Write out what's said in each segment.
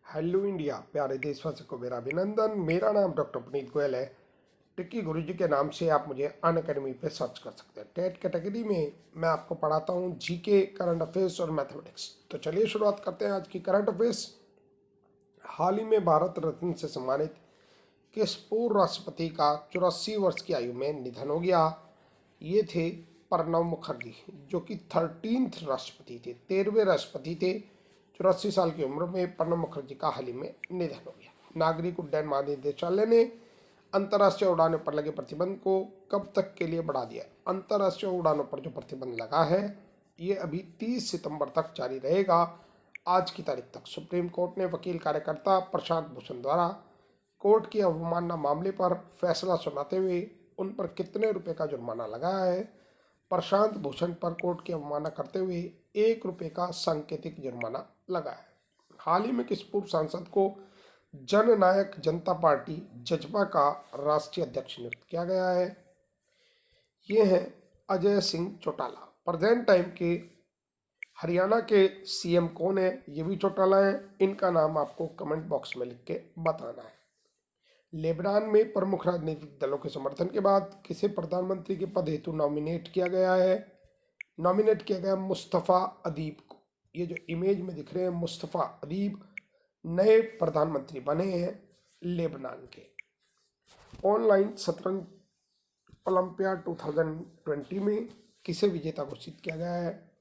Hello India, प्यारे देशवासियों को मेरा अभिनंदन। मेरा नाम डॉक्टर पुनीत गोयल है। टिक्की गुरुजी के नाम से आप मुझे अनअकैडमी पे सर्च कर सकते हैं। टेट कैटेगरी में मैं आपको पढ़ाता हूँ जीके, करंट अफेयर्स और मैथमेटिक्स। तो चलिए शुरुआत करते हैं आज की करंट अफेयर्स। हाल ही में भारत रत्न से सम्मानित किस पूर्व राष्ट्रपति का 84 वर्ष की आयु में निधन हो गया? ये थे प्रणब मुखर्जी, जो कि 13th राष्ट्रपति थे, 13वें राष्ट्रपति थे। 84 साल की उम्र में प्रणब मुखर्जी का हाल ही में निधन हो गया। नागरिक उड्डयन महानिदेशालय ने अंतर्राष्ट्रीय उड़ानों पर लगे प्रतिबंध को कब तक के लिए बढ़ा दिया? अंतर्राष्ट्रीय उड़ानों पर जो प्रतिबंध लगा है ये अभी 30 सितंबर तक जारी रहेगा, आज की तारीख तक। सुप्रीम कोर्ट ने वकील कार्यकर्ता प्रशांत भूषण द्वारा कोर्ट की अवमानना मामले पर फैसला सुनाते हुए उन पर कितने रुपए का जुर्माना लगाया है? प्रशांत भूषण पर कोर्ट की अवमानना करते हुए 1 रुपये का सांकेतिक जुर्माना लगाया है। हाल ही में किस पूर्व सांसद को जननायक जनता पार्टी जजपा का राष्ट्रीय अध्यक्ष नियुक्त किया गया है? ये हैं अजय सिंह चौटाला। प्रेजेंट टाइम के हरियाणा के सीएम कौन है? ये भी चौटाला है। इनका नाम आपको कमेंट बॉक्स में लिख के बताना है। लेबनान में प्रमुख राजनीतिक दलों के समर्थन के बाद किसे प्रधानमंत्री के पद हेतु नॉमिनेट किया गया है? नॉमिनेट किया गया मुस्तफ़ा अदीब को। ये जो इमेज में दिख रहे हैं, मुस्तफ़ा अदीब नए प्रधानमंत्री बने हैं लेबनान के। ऑनलाइन शतरंज ओलंपियाड 2020 में किसे विजेता घोषित किया गया है?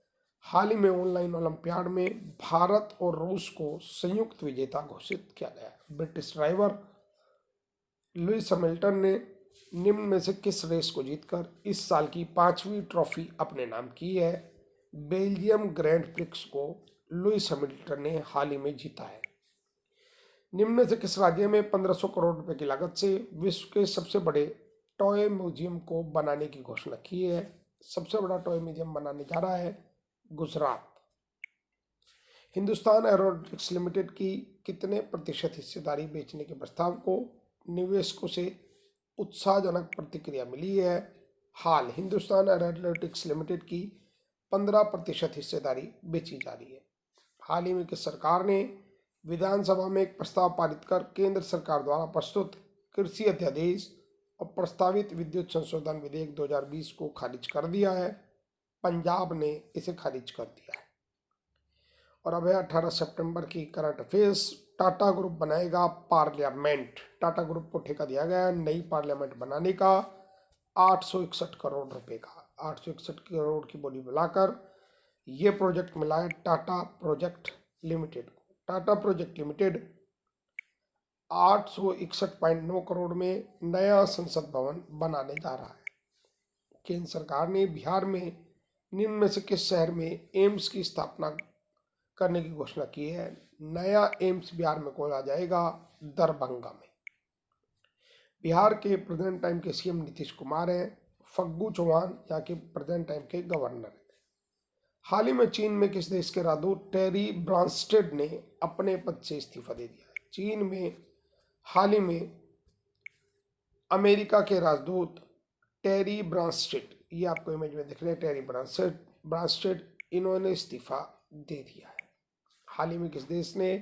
हाल ही में ऑनलाइन ओलंपियाड में भारत और रूस को संयुक्त विजेता घोषित किया गया है। ब्रिटिश ड्राइवर लुइस हैमिल्टन ने निम्न में से किस रेस को जीतकर इस साल की 5वीं ट्रॉफी अपने नाम की है? बेल्जियम ग्रैंड प्रिक्स को लुइस हैमिल्टन ने हाल ही में जीता है। निम्न में से किस राज्य में 1500 करोड़ रुपए की लागत से विश्व के सबसे बड़े टॉय म्यूजियम को बनाने की घोषणा की है? सबसे बड़ा टॉय म्यूजियम बनाने जा रहा है गुजरात। हिंदुस्तान एरोनॉटिक्स लिमिटेड की कितने प्रतिशत हिस्सेदारी बेचने के प्रस्ताव को निवेशकों से उत्साहजनक प्रतिक्रिया मिली है? हाल हिंदुस्तान एरोनॉटिक्स लिमिटेड की 15% हिस्सेदारी बेची जा रही है। हाल ही में किस सरकार ने विधानसभा में एक प्रस्ताव पारित कर केंद्र सरकार द्वारा प्रस्तुत कृषि अध्यादेश और प्रस्तावित विद्युत संशोधन विधेयक 2020 को खारिज कर दिया है? पंजाब ने इसे खारिज कर दिया है। और अब है 18 सितंबर की करंट अफेयर्स। टाटा ग्रुप बनाएगा पार्लियामेंट। टाटा ग्रुप को ठेका दिया गया है नई पार्लियामेंट बनाने का 861 करोड़ रुपए का। 861 करोड़ की बोली बुलाकर ये प्रोजेक्ट मिला है टाटा प्रोजेक्ट लिमिटेड को। टाटा प्रोजेक्ट लिमिटेड 861.9 करोड़ में नया संसद भवन बनाने जा रहा है। केंद्र सरकार ने बिहार में निम्न में से किस शहर में एम्स की स्थापना करने की घोषणा की है? नया एम्स बिहार में खोला जाएगा दरभंगा में। बिहार के प्रेजेंट टाइम के सीएम नीतीश कुमार हैं। फग्गू चौहान यहाँ के प्रेजेंट टाइम के गवर्नर हैं। हाल ही में चीन में किस देश के राजदूत टेरी ब्रांस्टेड ने अपने पद से इस्तीफा दे दिया है? चीन में हाल ही में अमेरिका के राजदूत टेरी ब्रांस्टेड, ये आपको इमेज में दिख रहे हैं, टेरी ब्रांस्टेड इन्होंने इस्तीफा दे दिया है। हाल ही में किस देश ने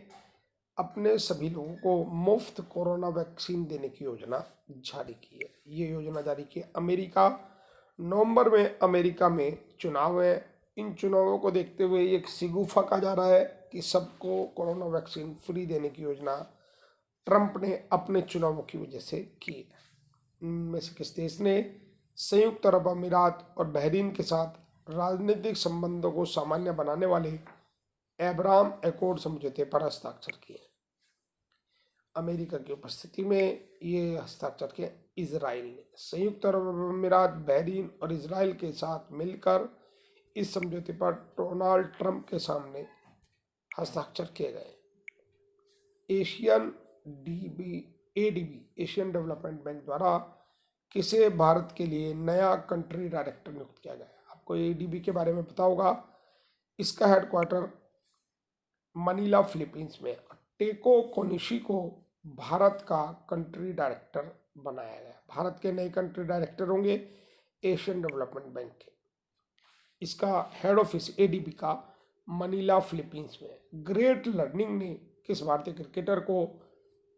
अपने सभी लोगों को मुफ्त कोरोना वैक्सीन देने की योजना जारी की है? ये योजना जारी की अमेरिका। नवंबर में अमेरिका में चुनाव है। इन चुनावों को देखते हुए एक सिगुफा कहा जा रहा है कि सबको कोरोना वैक्सीन फ्री देने की योजना ट्रंप ने अपने चुनावों की वजह से की है। इनमें से किस देश ने संयुक्त अरब अमीरात और बहरीन के साथ राजनीतिक संबंधों को सामान्य बनाने वाले एब्राहम एकॉर्ड समझौते पर हस्ताक्षर किए? अमेरिका की उपस्थिति में ये हस्ताक्षर किए इजराइल ने। संयुक्त अरब अमीरात, बहरीन और इजराइल के साथ मिलकर इस समझौते पर डोनाल्ड ट्रंप के सामने हस्ताक्षर किए गए। एशियन डेवलपमेंट बैंक द्वारा किसे भारत के लिए नया कंट्री डायरेक्टर नियुक्त किया गया? आपको एडीबी के बारे में पता होगा। इसका हेडक्वार्टर मनीला फिलीपींस में। टेको कोनिशी को भारत का कंट्री डायरेक्टर बनाया गया। भारत के नए कंट्री डायरेक्टर होंगे एशियन डेवलपमेंट बैंक के। इसका हेड ऑफिस एडीबी का मनीला फिलीपींस में। ग्रेट लर्निंग ने किस भारतीय क्रिकेटर को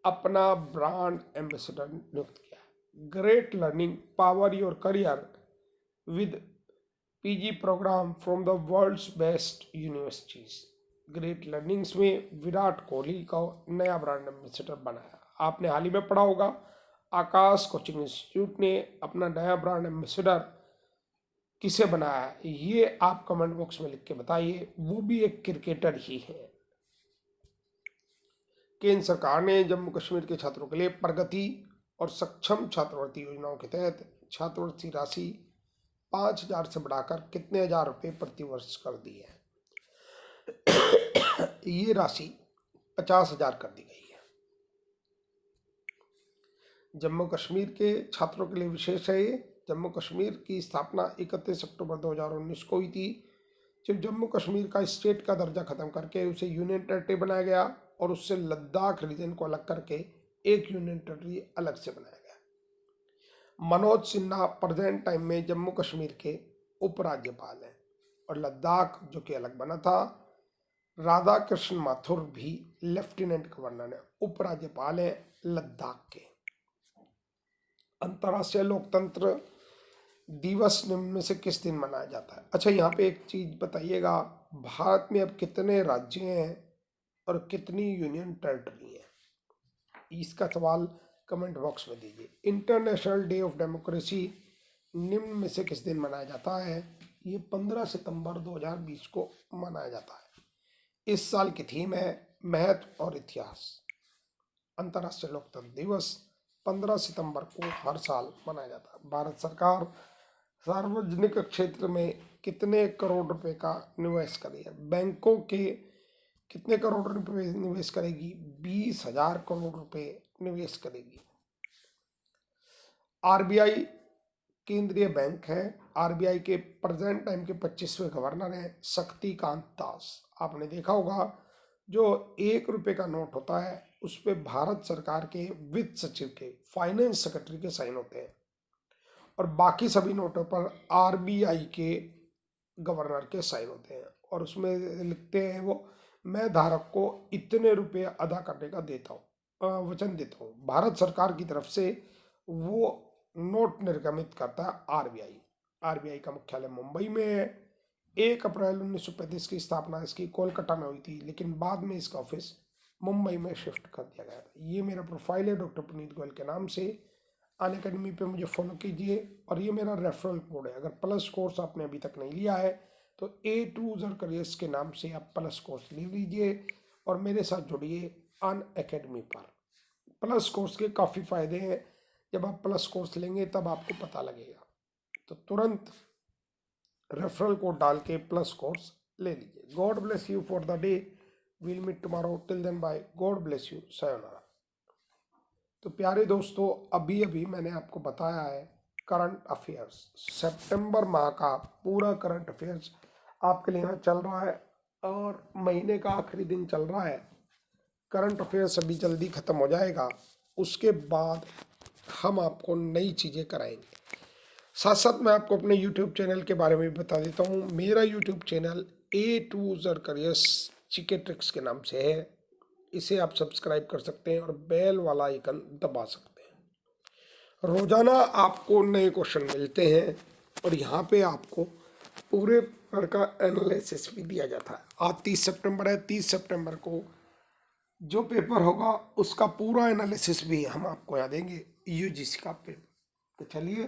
अपना ब्रांड एम्बेसडर नियुक्त किया? Great learning power your career with PG programme from the world's best universities. Great learnings में विराट कोहली को नया ब्रांड एम्बेसडर बनाया। आपने हाल ही में पढ़ा होगा, आकाश कोचिंग इंस्टीट्यूट ने अपना नया ब्रांड एम्बेसडर किसे बनाया? ये आप कमेंट बॉक्स में लिख के बताइए, वो भी एक क्रिकेटर ही है। केंद्र सरकार ने जम्मू कश्मीर के छात्रों के लिए प्रगति और सक्षम छात्रवृत्ति योजनाओं के तहत छात्रवृत्ति राशि 5,000 से बढ़ाकर कितने हजार रुपये प्रति वर्ष कर दी है? ये राशि 50,000 कर दी गई है। जम्मू कश्मीर के छात्रों के लिए विशेष है ये। जम्मू कश्मीर की स्थापना 31 अक्टूबर 2019 को हुई थी, जब जम्मू कश्मीर का स्टेट का दर्जा खत्म करके उसे यूनियन टेरिटरी बनाया गया और उससे लद्दाख रीजन को अलग करके एक यूनियन टेरिटरी अलग से बनाया गया। मनोज सिन्हा प्रेजेंट टाइम में जम्मू कश्मीर के उपराज्यपाल हैं और लद्दाख जो कि अलग बना था, राधा कृष्ण माथुर भी लेफ्टिनेंट गवर्नर है, उपराज्यपाल हैं लद्दाख के। अंतर्राष्ट्रीय लोकतंत्र दिवस निम्न में से किस दिन मनाया जाता है? अच्छा, यहाँ पे एक चीज बताइएगा, भारत में अब कितने राज्य हैं और कितनी यूनियन टेरिटरी हैं? इसका सवाल कमेंट बॉक्स में दीजिए। इंटरनेशनल डे ऑफ डेमोक्रेसी निम्न में से किस दिन मनाया जाता है? ये 15 सितंबर 2020 को मनाया जाता है। इस साल की थीम है महत्व और इतिहास। अंतर्राष्ट्रीय लोकतंत्र दिवस 15 सितंबर को हर साल मनाया जाता है। भारत सरकार सार्वजनिक क्षेत्र में कितने करोड़ रुपए का निवेश करेगी? बैंकों के कितने करोड़ रुपए निवेश करेगी? 20,000 करोड़ रुपए निवेश करेगी। आरबीआई केंद्रीय बैंक है। आरबीआई के प्रेजेंट टाइम के 25वें गवर्नर हैं शक्तिकांत दास। आपने देखा होगा, जो 1 रुपए का नोट होता है उस पर भारत सरकार के वित्त सचिव के, फाइनेंस सेक्रेटरी के साइन होते हैं और बाकी सभी नोटों पर आरबीआई के गवर्नर के साइन होते हैं और उसमें लिखते हैं वो, मैं धारक को इतने रुपए अदा करने का वचन देता हूँ। भारत सरकार की तरफ से वो नोट निर्गमित करता है आरबीआई। आरबीआई का मुख्यालय मुंबई में है। 1 अप्रैल 1935 की स्थापना इसकी कोलकाता में हुई थी, लेकिन बाद में इसका ऑफिस मुंबई में शिफ्ट कर दिया गया। ये मेरा प्रोफाइल है डॉक्टर पुनीत गोयल के नाम से। अनअकैडमी पे मुझे फॉलो कीजिए और ये मेरा रेफरल कोड है। अगर प्लस कोर्स आपने अभी तक नहीं लिया है तो A2Z करियर्स के नाम से आप प्लस कोर्स ले लीजिए और मेरे साथ जुड़िए अनअकैडमी पर। प्लस कोर्स के काफ़ी फ़ायदे हैं, जब आप प्लस कोर्स लेंगे तब आपको पता लगेगा। तो तुरंत रेफरल कोड डाल के प्लस कोर्स ले लीजिए। God bless you for the day. Will meet tomorrow. Till then bye. God bless you. Sayonara. तो प्यारे दोस्तों, अभी अभी मैंने आपको बताया है करंट अफेयर्स। सितंबर माह का पूरा करंट अफेयर्स आपके लिए यहाँ चल रहा है और महीने का आखिरी दिन चल रहा है। करंट अफेयर्स अभी जल्दी ख़त्म हो जाएगा, उसके बाद हम आपको नई चीज़ें कराएंगे। साथ साथ मैं आपको अपने यूट्यूब चैनल के बारे में भी बता देता हूँ। मेरा YouTube channel A2Z careers GK tricks के नाम से है। इसे आप सब्सक्राइब कर सकते हैं और बेल वाला आइकन दबा सकते हैं। रोजाना आपको नए क्वेश्चन मिलते हैं और यहाँ पे आपको पूरे पेपर का एनालिसिस भी दिया जाता है। आज 30 सितंबर है। 30 सितंबर को जो पेपर होगा उसका पूरा एनालिसिस भी हम आपको यहाँ देंगे, यूजीसी का पेपर। तो चलिए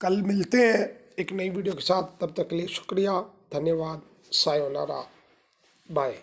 कल मिलते हैं एक नई वीडियो के साथ। तब तक के लिए शुक्रिया, धन्यवाद, सायोनारा, बाय।